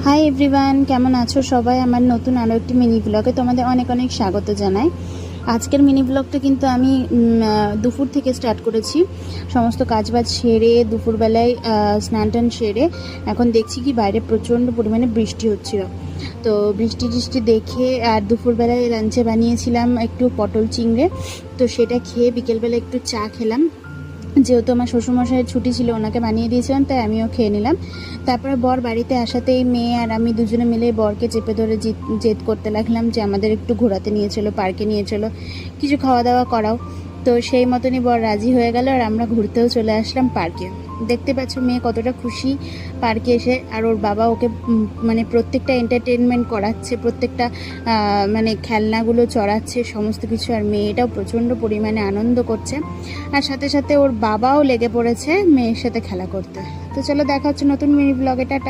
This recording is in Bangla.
হাই এভরিওয়ান, কেমন আছো সবাই? আমার নতুন আরও একটি মিনি ব্লগে তোমাদের অনেক অনেক স্বাগত জানাই। আজকের মিনি ব্লগটা কিন্তু আমি দুপুর থেকে স্টার্ট করেছি। সমস্ত কাজবাজ সেরে দুপুরবেলায় স্নান টান সেরে এখন দেখছি কি বাইরে প্রচণ্ড পরিমাণে বৃষ্টি হচ্ছিল। তো বৃষ্টি দেখে আর দুপুরবেলায় লাঞ্চে বানিয়েছিলাম একটু পটল চিংড়ে। তো সেটা খেয়ে বিকেলবেলা একটু চা খেলাম। যেহেতু আমার শ্বশুরমশাইয়ের ছুটি ছিল, ওনাকে বানিয়ে দিয়েছিলাম, তাই আমিও খেয়ে নিলাম। তারপরে বর বাড়িতে আসাতেই মেয়ে আর আমি দুজনে মিলে বরকে চেপে ধরে জেদ করতে লাগলাম যে আমাদের একটু ঘোরাতে নিয়ে চলো, পার্কে নিয়ে চলো, কিছু খাওয়া দাওয়া করাও। তো সেই মতনই বর রাজি হয়ে গেল আর আমরা ঘুরতেও চলে আসলাম পার্কে। দেখতে পাচ্ছ মেয়ে কতটা খুশি পার্কে এসে। আর ওর বাবা ওকে মানে প্রত্যেকটা এন্টারটেনমেন্ট করাচ্ছে, প্রত্যেকটা মানে খেলনাগুলো চড়াচ্ছে, সমস্ত কিছু। আর মেয়েটাও প্রচণ্ড পরিমাণে আনন্দ করছে। আর সাথে সাথে ওর বাবাও লেগে পড়েছে মেয়ের সাথে খেলা করতে। তো চলো দেখা হচ্ছে নতুন মিনি ব্লগে। টাটা।